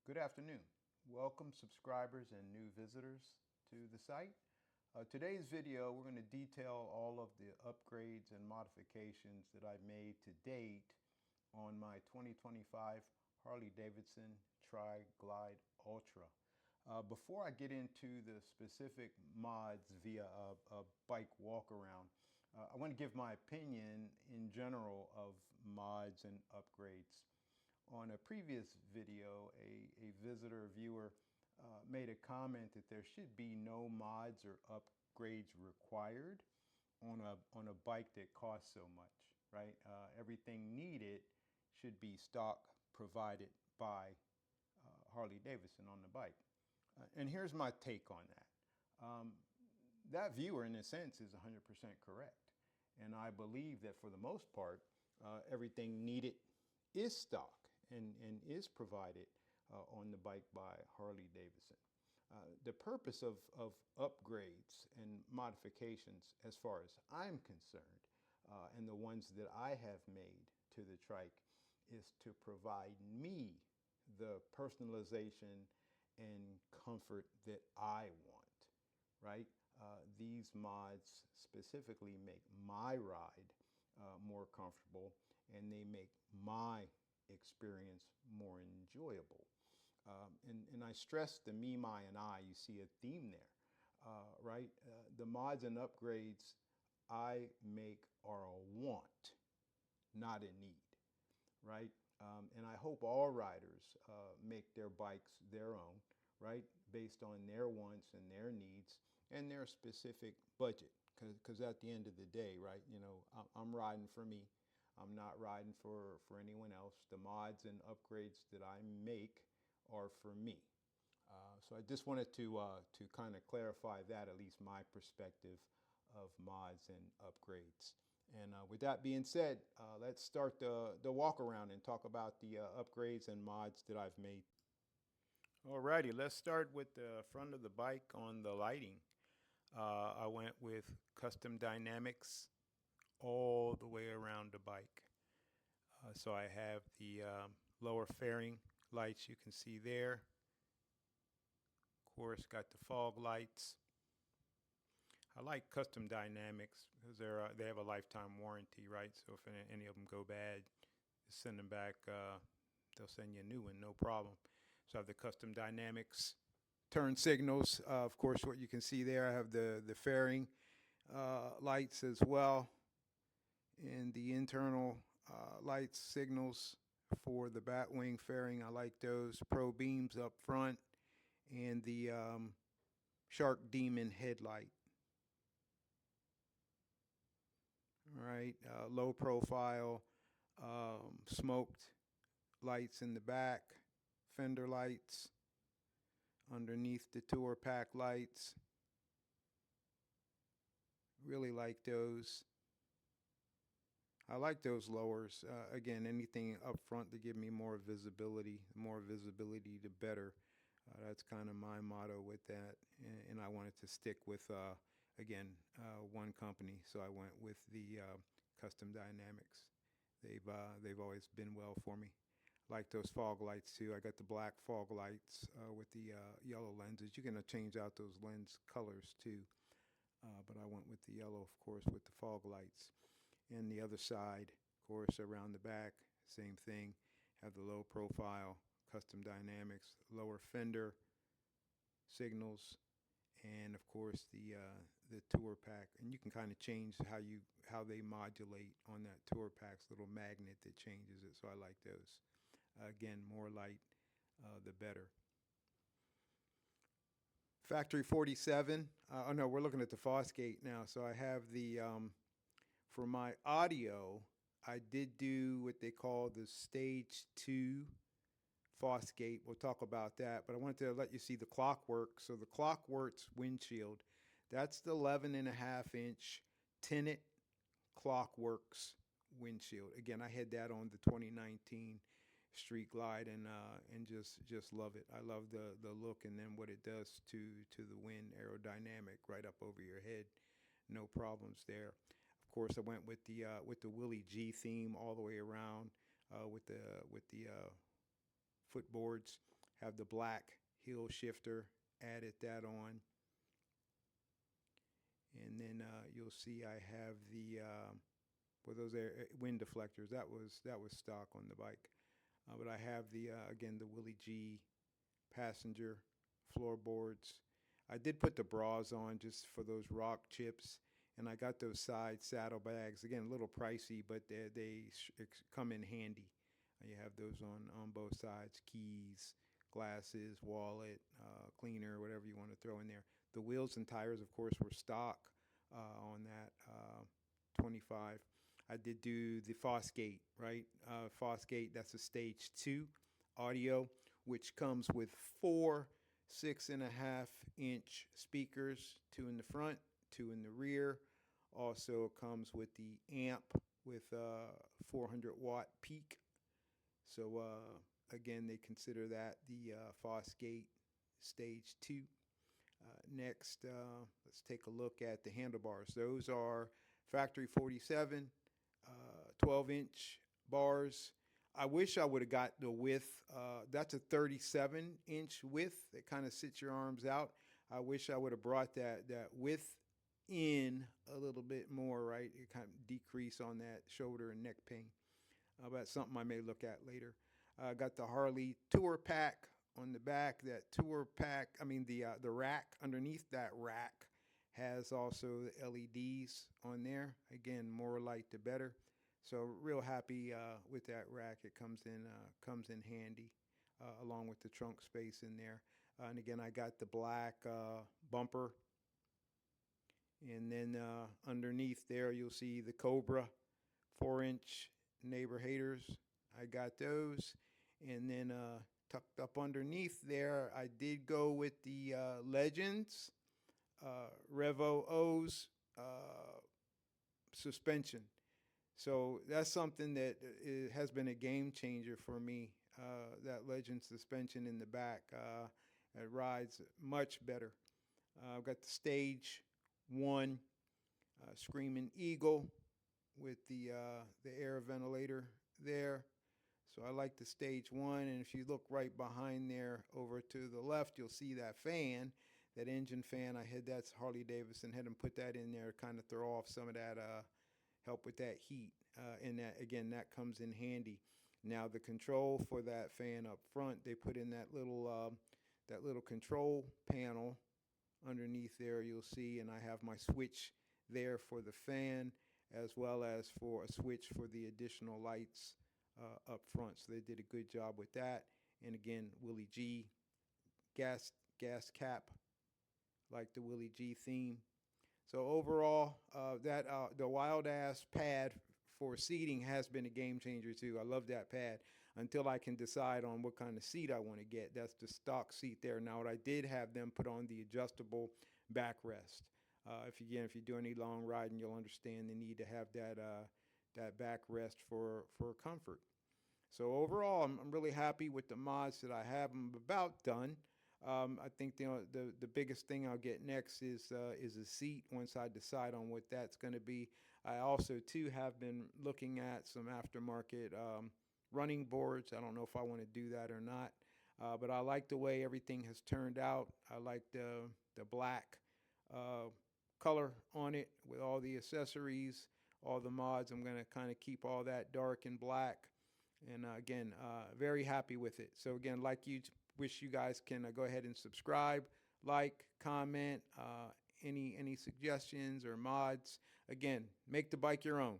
Good afternoon. Welcome subscribers and new visitors to the site. Today's video, we're going to detail all of the upgrades and modifications that I've made to date on my 2025 Harley Davidson Tri-Glide Ultra. Before I get into the specific mods via a bike walk around, I want to give my opinion in general of mods and upgrades. On a previous video, a visitor viewer made a comment that there should be no mods or upgrades required on a bike that costs so much, right? Everything needed should be stock provided by Harley Davidson on the bike. And here's my take on that. That viewer, in a sense, is 100% correct. And I believe that for the most part, everything needed is stock and is provided on the bike by Harley Davidson. The purpose of upgrades and modifications, as far as I'm concerned, and the ones that I have made to the trike, is to provide me the personalization and comfort that I want, right? These mods specifically make my ride more comfortable, and they make my experience more enjoyable. And I stress the me, my, and I. You see a theme there, right? The mods and upgrades I make are a want, not a need, right? And I hope all riders make their bikes their own, right? Based on their wants and their needs and their specific budget. Because at the end of the day, right, you know, I'm riding for me. I'm not riding for anyone else. The mods and upgrades that I make are for me. So I just wanted to kind of clarify that, at least my perspective of mods and upgrades. And with that being said, let's start the walk around and talk about the upgrades and mods that I've made. Alrighty, let's start with the front of the bike on the lighting. I went with custom dynamics all the way around the bike. So I have the lower fairing lights you can see there. Of course, got the fog lights. I like custom dynamics because they have a lifetime warranty, right? So if any of them go bad, just send them back. They'll send you a new one, no problem. So I have the custom dynamics turn signals. Of course, what you can see there, I have the fairing lights as well. And the internal lights signals for the batwing fairing, I like those. Pro beams up front and the Shark Demon headlight. All right, low profile, smoked lights in the back, fender lights underneath the tour pack lights. Really like those. I like those lowers. Again, anything up front to give me more visibility. The more visibility, the better. That's kind of my motto with that. And I wanted to stick with, again, one company. So I went with the custom dynamics. They've always been well for me. Like those fog lights too. I got the black fog lights with the yellow lenses. You can change out those lens colors too. But I went with the yellow, of course, with the fog lights. And the other side, of course, around the back, same thing. Have the low profile, custom dynamics, lower fender signals, and of course the tour pack. And you can kind of change how they modulate on that tour pack's little magnet that changes it. So I like those. Again, more light, the better. Factory 47. Oh no, we're looking at the Fosgate now. So I have the for my audio, I did do what they call the Stage 2 Fosgate. We'll talk about that, but I wanted to let you see the Clockwork. So the Clockworks windshield, that's the 11.5-inch tinted Clockworks windshield. Again, I had that on the 2019 Street Glide and just love it. I love the look and then what it does to the wind aerodynamic right up over your head. No problems there. Of course, I went with the Willie G theme all the way around with the footboards. Have the black hill shifter, added that on. And then you'll see I have the those wind deflectors. That was stock on the bike. But I have the again, the Willie G passenger floorboards. I did put the bras on just for those rock chips, and I got those side saddlebags. Again, a little pricey, but they come in handy. You have those on both sides: keys, glasses, wallet, cleaner, whatever you want to throw in there. The wheels and tires, of course, were stock on that 25. I did do the Fosgate, right? Fosgate, that's a stage 2 audio, which comes with 4 6.5-inch speakers, 2 in the front, 2 in the rear. Also comes with the amp with 400-watt peak. So again, they consider that the Fosgate stage 2. Next, let's take a look at the handlebars. Those are factory 47, 12-inch bars. I wish I would have got the width. That's a 37-inch width. It kind of sits your arms out. I wish I would have brought that width in a little bit more, right? It kind of decrease on that shoulder and neck pain. But that's something I may look at later. I got the Harley Tour Pack on the back. That Tour Pack, I mean the rack, underneath that rack has also the LEDs on there. Again, more light the better. So real happy with that rack. It comes in handy along with the trunk space in there. And again, I got the black bumper. And then underneath there, you'll see the Cobra 4-inch neighbor haters. I got those. And then tucked up underneath there, I did go with the Legends Revo O's suspension. So that's something that has been a game changer for me. That Legend suspension in the back, it rides much better. I've got the Stage 1 Screaming Eagle with the air ventilator there. So I like the Stage 1, and if you look right behind there over to the left, you'll see that fan, that engine fan. I had that's Harley Davidson, had them put that in there to kind of throw off some of that help with that heat, and that again, that comes in handy. Now the control for that fan up front, they put in that little control panel underneath there, you'll see, and I have my switch there for the fan as well as for a switch for the additional lights up front. So they did a good job with that. And again, Willie G gas cap, like the Willie G theme. So overall, the Wild Ass pad for seating has been a game changer too. I love that pad until I can decide on what kind of seat I want to get. That's the stock seat there. Now, what I did have them put on the adjustable backrest. If you do any long riding, you'll understand the need to have that backrest for comfort. So overall, I'm really happy with the mods that I have. I'm about done. I think the biggest thing I'll get next is a seat once I decide on what that's going to be. I also too have been looking at some aftermarket running boards. I don't know if I want to do that or not, but I like the way everything has turned out. I like the black color on it with all the accessories, all the mods. I'm going to kind of keep all that dark and black. And again, very happy with it. So again, wish you guys can go ahead and subscribe, like, comment, any suggestions or mods. Again, make the bike your own.